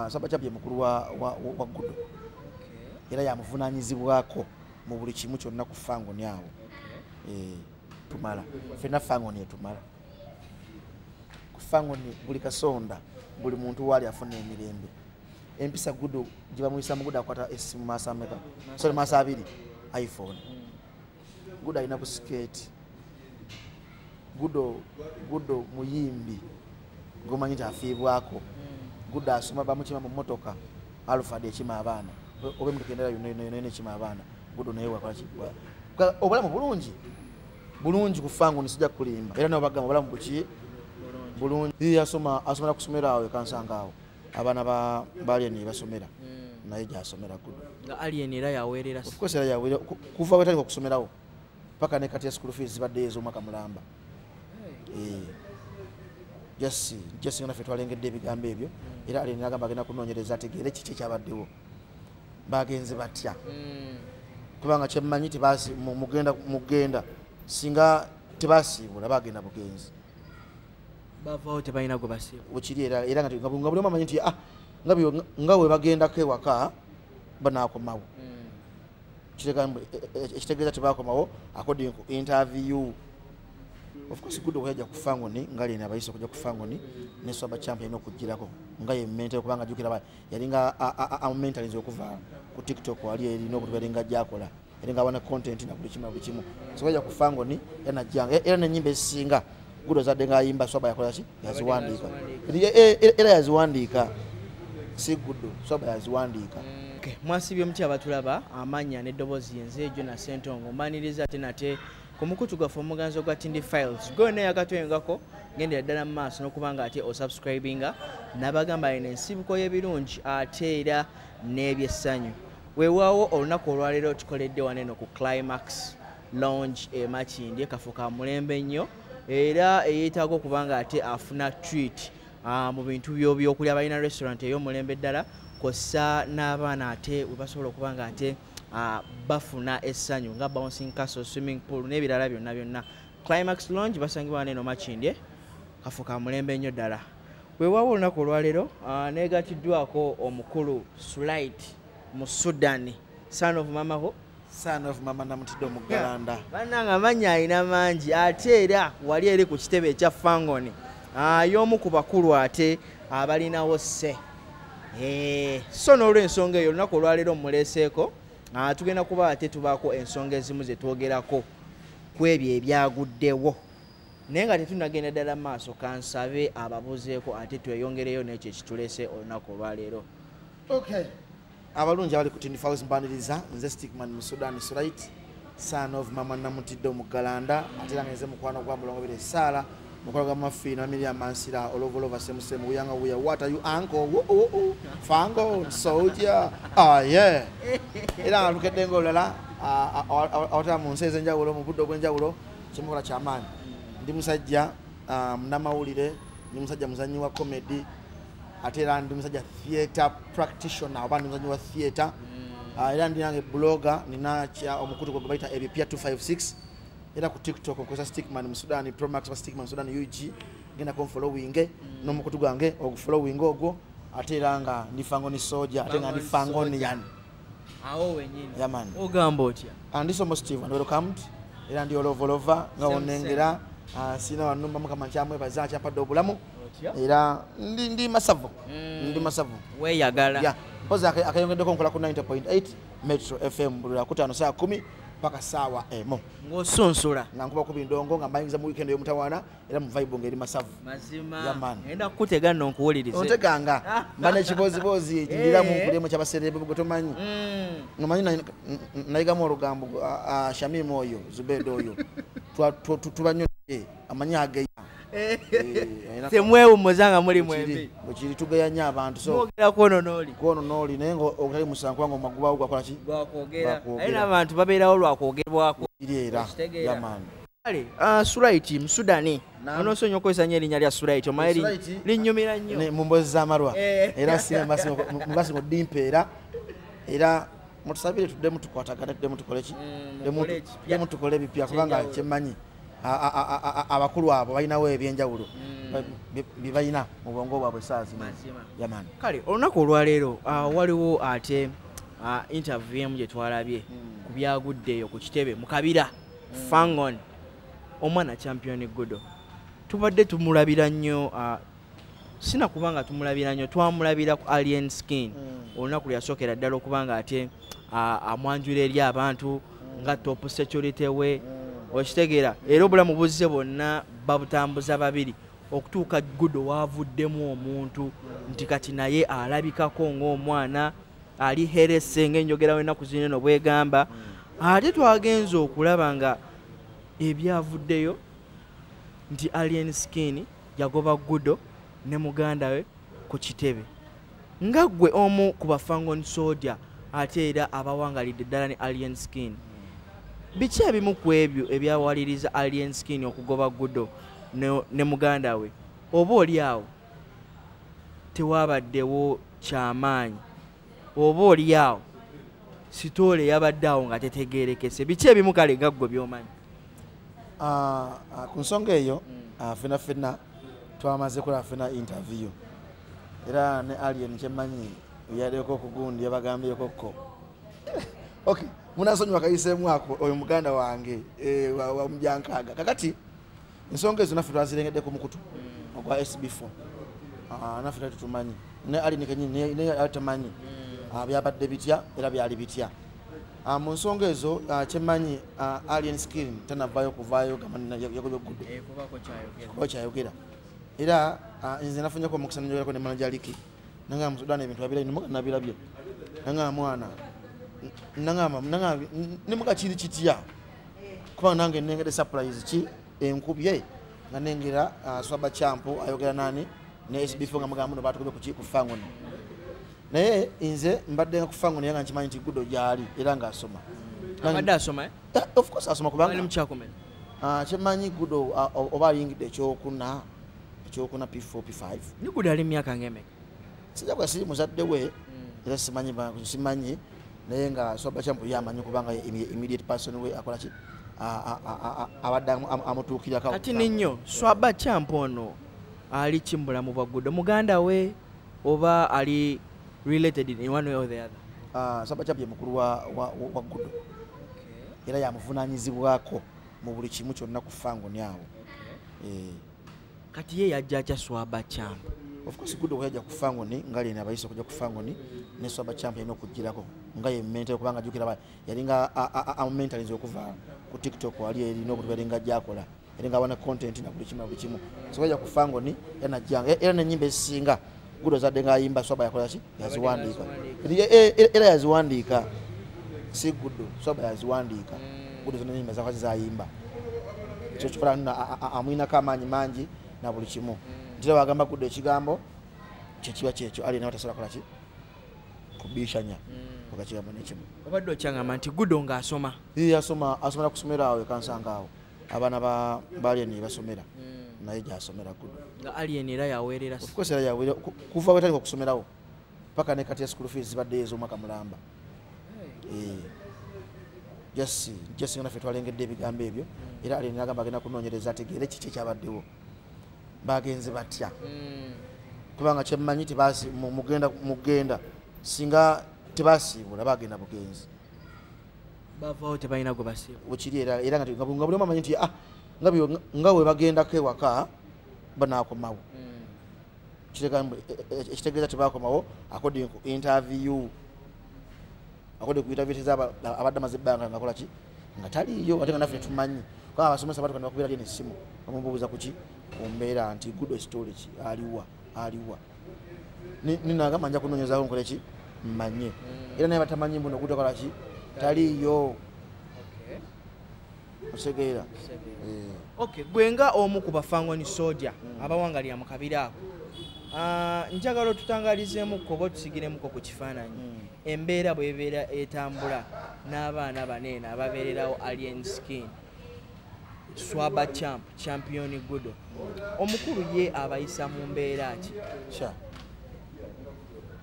Saba Champion mukulu wa Gudo. Era yamuvunanyizibwako mu buli kimu kyonna ku Fangoni awo. Tumala. Fena Fangoni tumala. Ku Fangoni buli kasonda, buli muntu wali afuna emirembe. Empisa Gudo jiba muyisa mu Gudo akwata esimu masa meka. Sorry masa abiri iPhone. Gudo alina ku skate. Gudo muyimbi. Gomanyi tafiibwako. Gudo asoma bamukima mu motoka. Alpha de chima abana. Obe mtukendera yone chima abana. Gudo naye wakola kibwa. Obulamu bulungi ku Fangoni sijja kulimba. Era nabo bagamba obulamu buki bulungi. Asoma na kusomera awe kansanga awo. Abana ba alien basomera. Naye jasomera Gudo. Nga alien era yawerera. Of course era yawerera kuva wetali okusomerawo. Paka ne kati ya school fees zibadde ezo mwaka mulamba. Just ngana fe twalengedde ebigambo ebyo era alien nagamba agenda kunoonyereza ategeere kiki kyabaddewo. Bagenze batya. Kubanga kyemmanyi tebasi mugenda singa tebasiibula bagenda bugenzi. Bavaawo tebalina gwe basiibula. Wekiri era nga buli omu amanyi nti nga bwe bagendako ewaka banaakomawo. Ekitegeeza tebakomawo according to interview. Of course Gudo wajja ku Fangoni ngali ne abayise kujja ku Fangoni ne Saba Champion okujirako nga ye mental kubanga jukira yalinga mentalize okuva ku TikTok wali erino okuberenga jakola eringa wana content na buli kimu so wajja ku Fangoni yana janga era n'enyimba esinga Gudo zadde nga ayimba Saba yakola ki yaziwandika era yaziwandika si Gudo Saba yaziwandika. Okay, mwasibye mutya abatulaba amanya n'eddobozi yenze Jonas Sentongo maniriza tenate kumukutu gwa omuganzo gwa Tindi Files gone yakatwengako gendera ddala mu maaso n'okubanga ate osubscribinga n'abagamba ine ensibuko y'ebirungi ate era n'ebyessanyu. Weewaawo olunaku olwaleero tukoledde waneno ku Climax Lounge Makindye kafuka mulembe nnyo era eyeetaaga okubanga ate afuna treat mu bintu by'ebyokulya balina restaurant ey'omulembe ddala kossa n'abaana ate we basobola okubanga ate bafuna essanyu nga bouncing castle swimming pool n'ebirala byonna. Climax Lounge basangibwa neno Makindye kafuka mulembe nnyo ddala. Weewaawo olunaku olwaleero neegatiddwako omukulu Sulait mu Sudan son of mama Namutidde Omuggalanda. Bannanga amanya alina mangi ate era wali eri ku kitebe ekya Fangoni y'omu ku bakulu ate abalinawo sse. So n'olw'ensonga eyo olunaku olwaleero mmuleeseeko tugenda kuba ate tubaako ensonga ezimu ze twogerako ku ebyo ebyaguddewo naye nga tetunagenda ddala maaso kansabe ababuzeeko ate tweyongereyo n'ekyo ekituleese olunaku olwaleero. Okay. Abalungi abali ku Tindi Files mbaniriza nze Stickman mu Sudan Sulait son of mama Namutidde Omuggalanda ate era ngenze mukwano gwa Mulongobere Sala mukwano gwa Mafina Miriam Mansira Olovolova Semusemu Uyanga Uya what are you uncle Fango soldier yeah era alukedde ngolala awata mu nsi ez'enjawulo mu budde obw'enjawulo kimukola kyamaanyi. Ndi musajja munnamawulire ndi musajja muzanyi wa comedy ate era ndi musajja theatre practitioner oba ndi muzanyi wa theatre era ndi nange blogger nina omukutu gwe bayita Ebipya 256 era ku TikTok nkozesa Stickman mu Sudan Promax wa Stickman Sudan UG genda konfollowing n'omukutu gwange ogufollowing ogwo ate era nga ndi Fangoni soldier ate nga ndi Fangoni yani awo wenyini yaman ogamba otya ndi somo Steve and welcome era ndi Olovolova nga onengera sina wanumba mukama kyamwe baza kyapadde obulamu era ndi masavu weyagala poza akayongeddeko nkola ku 90.8 Metro FM buli Lwakutaano saa 10 paka sawa emo ng'osunsula nga nkuba ku bindongo nga mbayingiza mu weekend y'omutawaana era mu vibe ngeri masavu mazima enda kukutega nno nkuwulirize onteganga mba n'ekibozibozi ndiramu nkulemu kyabaserebe bwe tomanyi nomanyi nayigamu olugambo Shamimu oyo Zubedo oyo tubanyodde amanyi ageya temwewummuza nga muli mwembi bwekiri tugeya nnyo abantu mwogera kwono n'oli naye ng'ogutali musankuba nga omagubawo gwakola ki gwakwogera aye n'abantu babeerawo lwakwogerwako era yamaani. Kale Sulait mu Sudani onoosonyiwa okukozesa nnyo erinnya lya Sulait omanyi linnyumira nnyo mu mboozi z'amalwa era sina mubasingo dimpeera era mutusabire tuddemu tukwatagane tuddemu tukole ki tuddemu tukole ebipya kubanga kyemmanyi abakulu abo balinawo ebyenjawulo bibalina mu bwongo bwabwe saazi yamani. Kale olunaku olwaleero waliwo ate interview emu gye twalabye ku byaguddeyo ku kitebe mu kabira Fangon omwana champion Gudo tubadde tumulabira nnyo sina kubanga tumulabira nnyo twamulabira ku Alien Skin olunaku lyasookera ddala okubanga ate amwanjula eri abantu nga top security we okitegeera era obulamu buzze bonna babutambuza babiri okutuuka Gudo waavuddemu omuntu nti kati naye alabikako ng'omwana ali herese ng'enjogera w'ennaku zino eno bwegamba ate twagenza okulaba nga ebyavuddeyo nti Alien Skin yagoba Gudo ne muganda we ku kitebe nga ggwe omu ku Fangon Soldier ate era abawangalidde ddala ne Alien Skin biki ebimu ku ebyo ebyawaliriza Alien Skin okugoba Gudo ne muganda we oba oli awo tewabaddewo kyamaanyi oba oli awo sitoole yabadde awo nga tetegeerekese biki ebimu kale nga ggwe by'omanyi? Ku nsonga eyo ffenna twamaze kulaba ffenna interview era ne Alien kyemmanyi yalyeko okugundi yabagambyeko ko okay munasonyiwa kayiseemu ako oyo muganda wange wa mujyankaaga kakati ensonga ezo naffe twazirengedde ku mukutu ogwa SB4 naffe tutumanyi ne Alien kenyini ne atamanyi byabadde bitya era byali bitya mu nsonga ezo kyemmanyi Alien Skin tanavaayo kuvaayo gamana yagobe Gudo kuba kyayogera era nze nafunyeko omukisa nenjogerako ne manager Liki nanga musudani ebintu babira nimuga nabirabye nanga mwana nanga nimuga kiri kitya kuba nange nengede surprise ki enkubye nga nengera Swaba Champ ayogera nani ne SB4 nga mugambo no batukobe ku Fangon naye nze mbadde nga ku Fangon yanga nkimanyi nti Gudo gyali era nga asoma abadde asoma of course asoma kubanga ali mukyakomera kyemmanyi Gudo oba ayingidde ekyokuna P4 P5 ni Gudo ali myaka ng'emeka sijja kwa siri muzadde we era simanyi naye nga Swaba Champ yamanyi kubanga immediate person we akola ki abadde amutuukirako kati ninyo Swaba Champ ono ali kimbulamu bwa Gudo muganda we oba ali related in one way or the other? Swaba Champ ye mukulu wa Gudo era yamuvunaanyizibwako mu buli kimu kyonna ku Fangon awo kati ye yajja kya Swaba Champ of course Gudo yajja ku Fangon nga lina abayise okujja ku Fangon ne Swaba Champ yalina okugirako nga ye mental kubanga jukira yalinga mentalize okuva ku TikTok wali erina okutuberenga jakola erenga wana content na buli kimu so yajja ku Fangon era n'ennyimba ezisinga Gudo zadde nga ayimba Swaba yakola ki yaziwandiika era yaziwandiika si Gudo Swaba yaziwandiika Gudo zonna ennyimba zakwazi zayimba ekyo kikola amwinako amaanyi mangi na buli kimu ntira bagamba Gudo ekigambo kyekiba kyekyo ali nawe tasobola kola ki kubishanya okakigambo nekimu obadde okyangamba nti Gudo ng'asoma asomera ku ssomero awo ekansanga awo abaana ba Alien basomera naye gyasomera Gudo nga Alien era yaweerera of course era yaweerera kuva wetali okusomerawo paka ne kati ya school fees zibadde ez'omwaka mulamba just nga naffe twalengedde ebigambo ebyo era Alien agamba agenda kunoonyereza ategeere kiki ekyabaddewo bagenze batya kubanga kyemmanyi mugenda singa tebasiibula bagenda bugenzi bavaawo tebalina gwe basiiba wekiri era nga buli omu amanyi nti nga bwe bagendako ewaka banaakomawo ekitegeeza tebakomawo according ku interview abadde amaze ebbanga nga akola ki nga taliyo ate nga naffe tumanyi kuba abasomesa batukana bakubeera lye nessimu bamubuuza ku ki ku mbeera nti Gudo story ki aliwa ninagamba nja kunoonyezaako nkole ki mmanye era naye batamanyi mbuno Gudo akola ki taliyo osegeera okay gwe nga omu ku Fangon Soldier abawangalira mu kabira ako njagala otutangalizeemuko oba otusigiremuko ku kifaananyi embeera bw'ebeera etambula n'abaana baneeno ababeererawo Alien Skin Swaba Champ champion Gudo omukulu ye abayisa mu mbeera ki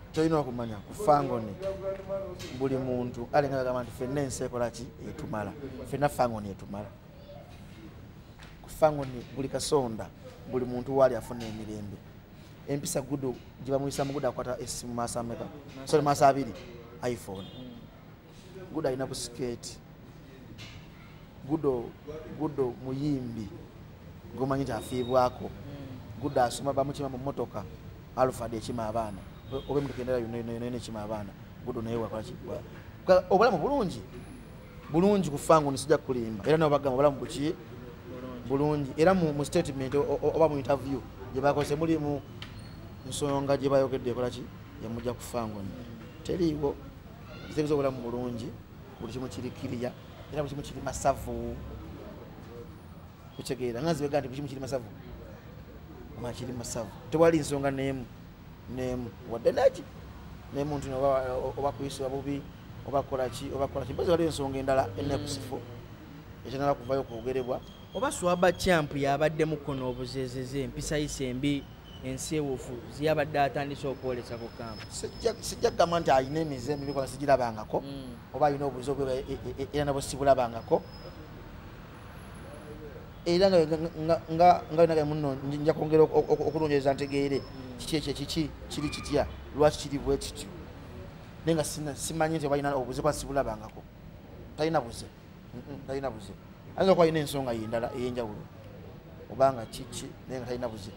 kyolina okumanya ku Fangon buli muntu alinga agamba nti ffenna ensi ekola ki etumala ffenna Fangon etumala Fangoni buli kasonda buli muntu wali afuna emirembe empisa Gudo jiba muyisa mu Gudo akwata esimu masa meka sorry masa abiri iPhone Gudo alina ku skate Gudo muyimbi gomanyi tafiibwako Gudo asoma bamuchima mu motoka Alpha de chima abaana obe mukendera yone chima abaana Gudo naye wakola kibwa obulamu bulungi ku Fangoni sijja kulimba era nabo bagamba obulamu buki bulungi era mu statement oba mu interview je bakose muli mu nsonga je bayogedde kola ki yamujja ku Fangoni teriiwo kitegeeza obulamu bulungi buli kimu kiri kiriya era buli kimu kiri masavu kutegeera ngazi begandi buli kimu kiri masavu amakiri masavu tewali nsonga nemu wadde naki nemuntu oba kuyisibwa bubi oba kola ki mpozi waliwo ensonga endala enekusifu ekyanala kuvayo kwogerebwa oba Swaba Champ yabadde mukono obuzezeze empisa yisembi ensi ewufu ziyabadde atandise okwolesa ku kampu sijja kugamba nti alina emize emibi kola sigirabangako oba alina obuzi obwe era nabo sibulabangako era nga naga muno nja kwongera okulongereza ntegeere kiki ekyo kiri kitya lwaki kiri bwe kityo naye nga simanyi nti balina obuze kwa sibulabangako talina buze ayinza okuba alina ensonga yendala ey'enjawulo obanga kiki naye nga talina buze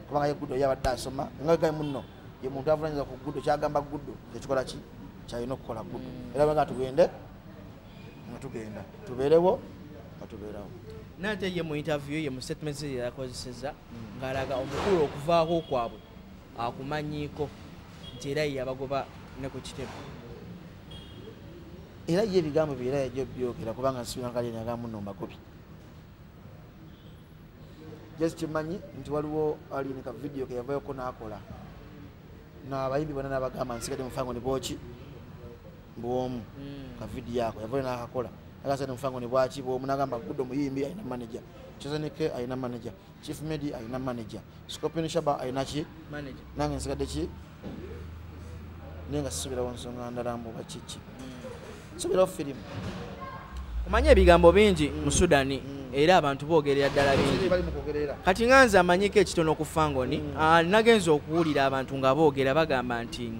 kubanga ye Gudo yabadde asoma nga gai muno ye muntu avunaanyizibwa ku Gudo kyagamba Gudo ekikola ki kyalina okukola Gudo era banga tugende nga tugenda tubeerewo nga tubeerawo nate ye mu interview ye mu statements ye yakozeseza ng'alaga omukulu okuvaako kwabwe akumanyiiko nti era ye yabagoba ne ku kitebe era ye ebigambo bye era yajja byogera kubanga nsibira nkali nyagamu nno mbagobi just kimanyi nti waliwo alina ka video ke yavayoko n'akola n'abayimbi bonna n'abagamba nsigadde mu Fangoni bwoki bwomu ka video ako yavayo n'akakola agasadde mu Fangoni bwaki bwomu n'agamba Gudo muyimbi alina manager Chizanike alina manager Chief Medi alina manager Scorpion Shaba alina ki manager nange nsigadde ki nenga sisubirawo nsonga ndala mbuba kiki subirawo firimu omanye ebigambo bingi mu Sudani era abantu boogerera ddala bingi kati nganze amanyiko ekitono ku Fangoni nagenza okuwulira abantu nga boogera bagamba nti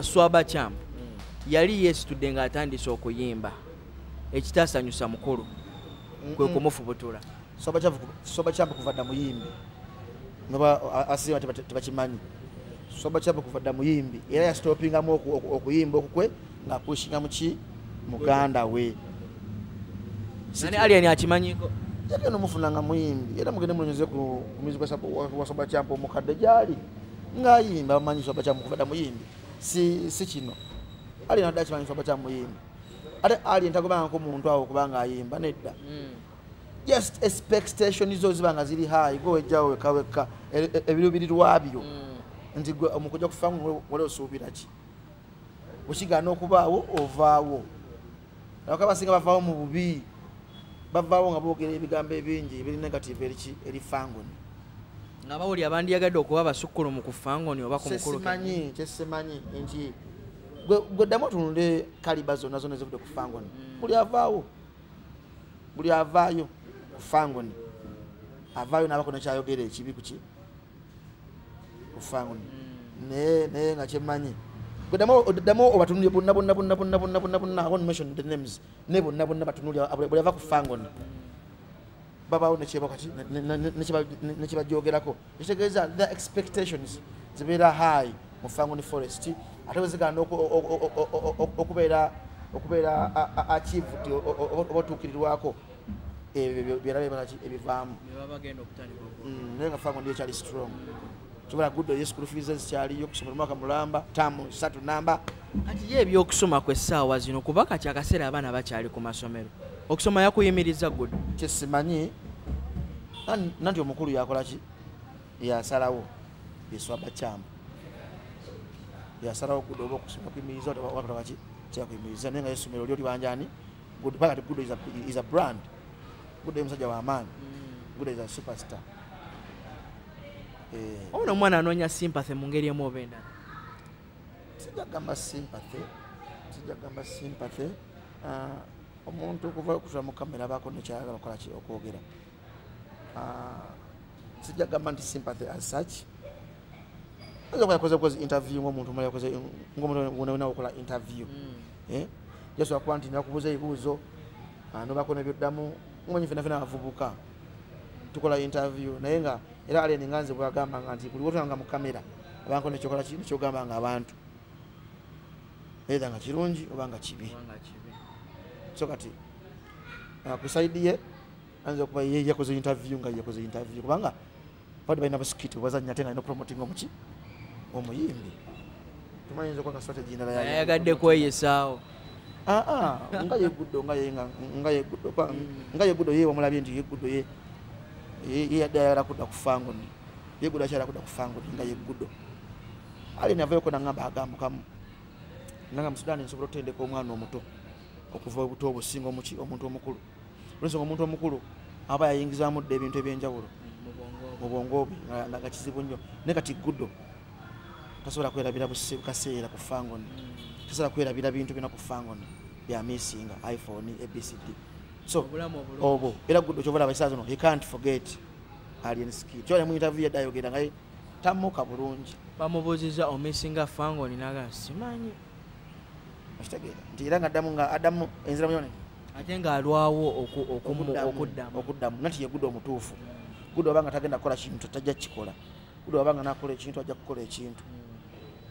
Swaba Champ yali yeesitudde ng'atandise okuyimba ekitaasanyusa mukulu kwe kumufubutula Swaba Champ kuva dda muyimbi noba asiba tebakimanyi Swaba Champ kuva dda muyimbi era yasitopingamu okuyimba okukwe ng'apushinga muki muganda we nani alien akimanyiko yagenda omufunanga muyimbi era mugende mulonyoze ku music wa Swaba Champ omukadde gyali ng'ayimba bamanyi Swaba Champ kuva dda muyimbi si kino alien adda akimanyi Swaba Champ muyimbi ate alien tagobangako muntu awo kubanga ayimba nedda just expectation izo zibanga ziri high go ejjawo wekaweka ebirubirirwabyo nti gwe omukujja ku Fangoni wali osuubira ki okigaana okubaawo ovaawo abasinga bavaawo mu bubi bavaawo nga boogera ebigambo ebingi ebiri negative eri Fangoni nga bawuli abandiyagadde okuba basukkulumu ku Fangoni oba ku mukulu kyesimanyi nti gwe ddamu otunule kaliba zonna ezivudde ku Fangoni buli avaayo ku Fangoni avaayo n'abako nekyayogera ekibi kuki ku Fangoni naye nga kyemmanyi gwe ddamu obatunulye bonna I won't mention the names ne bonna batunulye buli ava ku Fangoni babaawo nekibajoogerako ekitegeeza the expectations zibeera high mu Fangoni forest ate weziganda okubeera achieved oba otuukirirwako byalabaki ebivaamu naye nga Fangoni ekyali strong sobola Gudo ye school fees zikyaliyo kusomera mwaka mulamba tamu 3 namba kati ye ebyokusoma kw'essaawa zino kuba kati akaseera abaana bakyali ku masomero okusoma yakuyimiriza Gudo kyesimanyi nanti omukulu yakola ki yasalawo ye Swaba Champ yasalawo Gudo oba okusoma kuyimiriza wakola ki kyakuyimiriza naye nga yessomero lyo libanjani paka ti Gudo is a brand Gudo ye musajja w'amaanyi Gudo is a superstar ono omwana anoonya sympathy mu ngeri emu oba endala sijagamba sympathy omuntu okuva okutula mu kamera abaako nekyayagala okukola ki okwogera sijja gamba nti sympathy as such yakoze interview ng'omuntu omulala yakoze ng'omuntu wena okola interview yasobola kuba nti nakubuuza ebibuuzo nobako nebyoddamu ngomanyi fenafena abavubuka tukola interview naye nga era Allen nga nze bwagambanga nti buli wotulanga mu kamera abanko nekyokola nekyogamba nga abantu either nga kirungi oba nga kibi so kati ku side ye anza okuba ye yakoze interview kubanga badi balina basikiti bazannya ate nga alina promoting omuki omuyimbi tumanyi nza okuba nga strategy ndala yayagadde kweyesaawo nga yeguddo ye wamulabye nti yeguddo ye yadde ayagala kudda ku fangoni yeguddo akyala kudda ku fangoni nga yeguddo ali navayoko nangamba agambo kamu nanga Musudaani nsobola otendeka omwana omuto okuva obuto obusinga omuki omuntu omukulu olwensonga omuntu omukulu aba yayingizaamu dde ebintu ebyenjawulo mu bwongo bwe nga kizibu nnyo naye kati guddo tasobola kwerabira kaseera ku fangoni tasobola kwerabira bintu bina ku fangoni bya misinga iPhone ABCD so obo era guddo kyobola abaisaazi no he can't forget Alien Skin kyole mu interview yadde ayogera nga tamuka bulungi bamubuuziza omisinga fangoni naga simanyi akitegeera nti era nga addamu enzira muyone ate ng'alwawo okuddamu nati ye guddo omutuufu guddo obanga tagenda kukola kintu tajja kikola guddo obanga nakola ekintu ajja kukola ekintu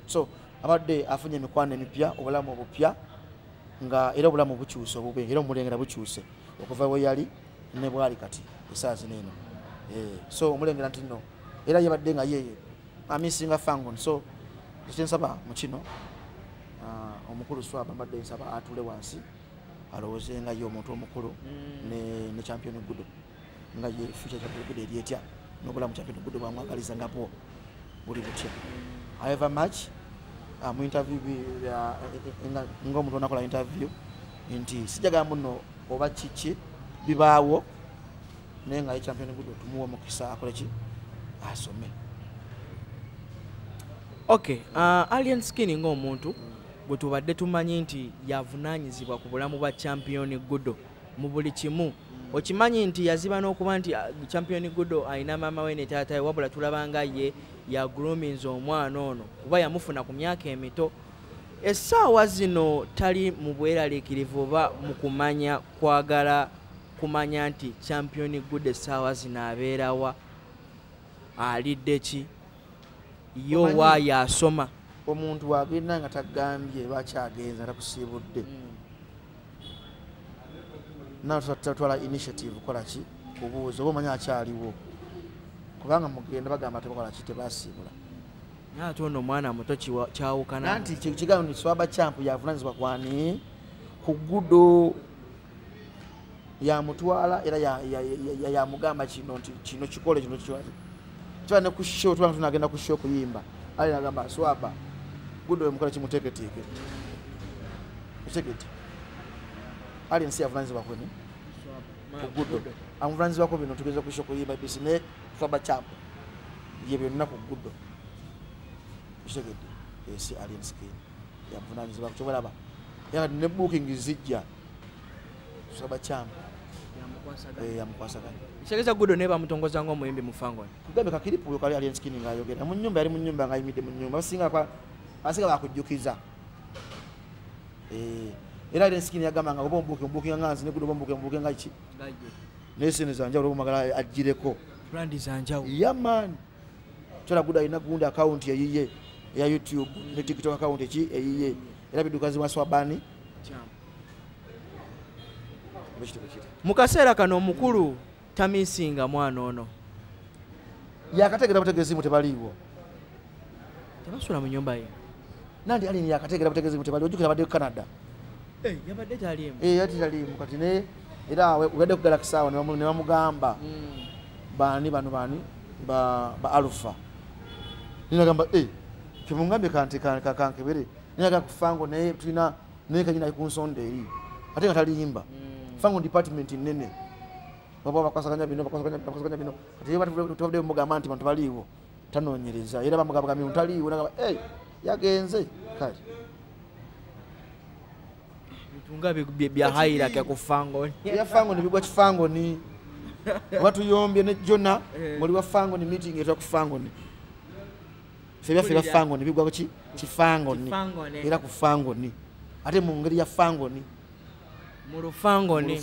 so abadde afunye emikwano emipya obulamu obupya nga era obulamu bukyuse obube era omulengera bukyuse okuva we yali ne bwali kati esaazi neeno so omulengera nti no era yabadde nga yeye amisinga fangon so ekyensaba mu kino omukulu Swaba mbadde nsaba atule wansi alowooze nga ye omuntu omukulu ne champion guddo nga ye future champion guddo eri etya n'obulamu champion guddo bwamwagaliza ngapo buli butya however much mu interview ng'omuntu onakola interview nti sijagala muno oba kiki bibaawo naye nga ye champion guddo tumuwa omukisa akole ki asome okay Alien Skin ng'omuntu gwe tubadde tumanyi nti yavunaanyizibwa ku bulamu bwa champion guddo mu buli kimu okimanyi nti yaziba n'okuba nti champion guddo alina maama we ne taata we wabula tulabanga ye ya groomings omwana ono kuba yamufuna ku myaka emito essaawa zino tali mu bweraliikirivu oba mu kumanya kwagala kumanya nti champion guddo essaawa zino abeerawa alidde ki yo waayo asoma omuntu wagenda nga tagambye lwakyagenza takusiibudde natwala initiative kola ki kubuuza oba omanya akyaliwo kubanga mugenda bagamba tebakola ki tebasiibula ate ono omwana muto kyawukana nti kigambo nti Swaba Champ yavunaanyizibwa kwani ku guddo yamutwala era yamugamba kino nti kino kikole kino kiba ne ku show tubanga tunagenda ku show kuyimba ali nagamba Swaba guddo wemukola kimuteeketeeke ekigeti ali nsi yavunaanyizibwa kwene ku guddo amuvunaanyizibwako bino tugeze ku show kuyimba bisi ne Swaba Champ ye byonna ku guddo ekigeti esi Alien Skin yavunaanyizibwa kyobalaba era ne booking zijja Swaba Champ yamukwasaganya kitegeza guddo naye bamutongoza ng'omuyimbi mu fangoni kugambe kakiripu kali Alien Skin ng'ayogera mu nnyumba yali mu nnyumba ng'ayimidde mu nnyumba basinga bakujjukiza era Alien Skin yagamba nga oba ombuukinga nga nzi ne guddo ombuuke nga ki naye sente zanjawulo omagala agireko brandi zanjawulo yaman kyola guddo alina gundi akawunti eyiye eya YouTube ne TikTok akawunti eki eyiye era bidduka zimwa Swabani mu kaseera kano omukulu tamisinga mwana ono yakategera butegeezimu tebaliiwo tebasula mu nyumba ye nandi Alien yakategera butegeezimu tebaliiwo ojjukira badde ku Canada yabadde taliimu yati taliimu kati ne era wedde ku Galaxy awo ne bamugamba bani ba Alpha ninagamba kemungambye kankebere ninaga kufango naye tulina naye kanyina ku nsonda eri ate nga taliyimba fango department nene baba bakwasaganya bino ate tubadde mugamba nti bantu baliiwo tanoonyereza era bamugamba muntu taliiwo nagamba yagenze kale bitunga bya hayira kya kufangoni ya fangoni bigwa kifangoni oba tuyombye ne jona muli wa fangoni meeting etwa ku fangoni febya fangoni bigwa ki kifangoni era ku fangoni ate mu ngeri ya fangoni mu lufangoni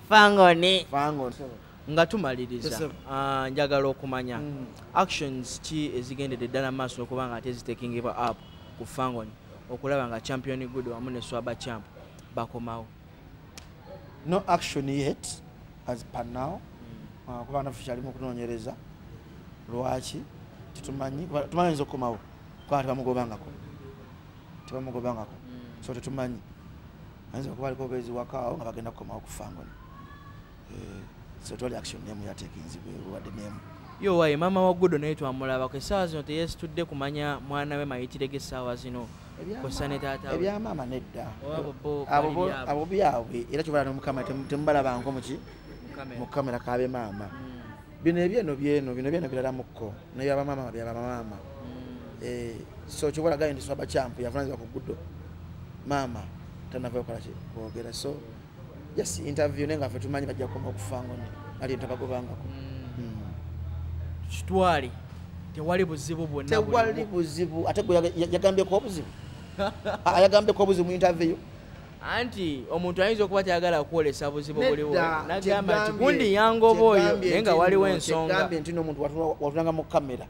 fangoni nga tumaliriza njagala okumanya actions ki ezigendedde ddala maaso okuba nga ate zitakingibwa up ku fangoni okulaba nga champion good wamu ne swaba champ bakomawo. No action yet as per now kuba nafe kyalimu okunoonyereza lwaki tetumanyi tumanyiza okukomawo kuba tebamugobangako so tetumanyi ayinza okuba aliko ogeziwakaawo nga bagenda kukomawo ku fangoni so twali action nemu yatekinzibwa wadde nemu yo wayi mama wa Gudo naye twamulabako essaawa zino teyesitudde kumanya mwana we mayitireko essaawa zino kosa ne taata we ebyamaama nedda abo byabwe era kyobalaba nomukama temubalabanko mu kamera kabe maama bino byeno birala mukko naye abamama byabamama so kyobalaga nti swaba champ yafunanizibwa ku Gudo maama tanava okola ki kwogera so yes interview nenga ffe tumanyi bajja kukoma okufangoni ali ntabagobangako kitwali tewali buzibu bwonna tewali buzibu ate gwe yagambyeko obuzibu ayagambyeko obuzibu mu interview anti omuntu ayinza okuba tayagala kwolesa buzibu buliwo nagamba nti gundi yangoba oyo naye nga waliwo ensonga tegambye nti n'omuntu watulanga mu kamera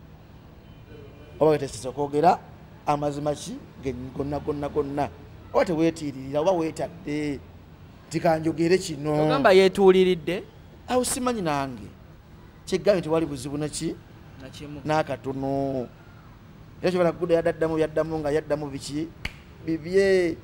oba wetesesa okwogera amazima ki gonna oba teweetiiririra oba weetadde tikanjogere kino ogamba yeetuuliridde awo simanyi nange kyegambye tewali buzibu naki n'akatono era kyobala Gudo yaddamu nga yaddamu biki bibye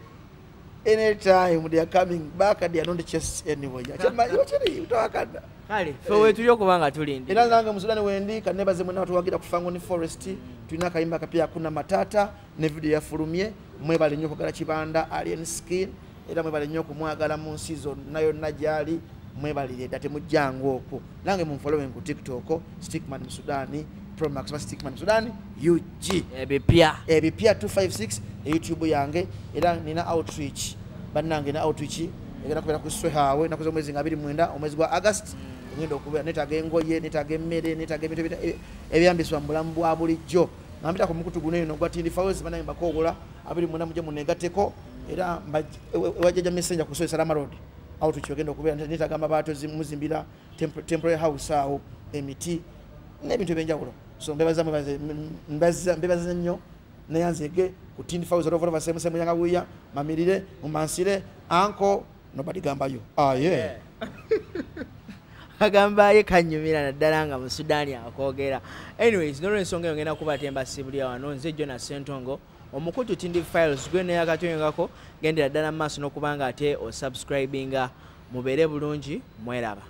anytime they are coming back they are not just anyway kiri utawakanda kale fe wetu yokuba nga tulindi era nange musudani wendi kanebaze mwana tuwagira ku Fangoni Forest tulina akayimba kapya kuna matata ne video yafulumye mwebale nnyo okugala Kibanda Alien Skin era mwebale nnyo okumwagala mu nsi zonna yonna gyali mwebalire ddate mujjangu okwo nange munfollowing ku TikTok Stickman Musudani Promax Stickman Musudani UG ebipya 256 YouTube yange era nina outreach bannange na outreach egenda kubera ku Swehawe nakoze omwezi nga 29 omwezi gwa August ngenda okubera netaga engoye netaga emmere netaga ebintu ebyambiswa mu bulamu bwa bulijjo ngambita ku mukutu guno eno gwa Tindifawes bannange bakogola 29 muje munegateko era wajja messenger ku Salama Road outreach ogenda okubera netagamba bato muzimbira temporary house awo emiti n'ebintu ebyenjawulo so mbebaza nnyo neyanzege ku Tindifawes orovolo basemusemu yanga buya mamirire mumansire anko nobody gambayo yeah agamba ye kanyumira naddala nga mu Sudani akoogera anyways nolwensonga eyo ngenda kubatemba sibulya wano nze Jonas Sentongo omukutu Tindifiles gwe ne yakatwengako gendera ddala maaso n'okubanga ate osubscribinga mubeere bulungi mweraba.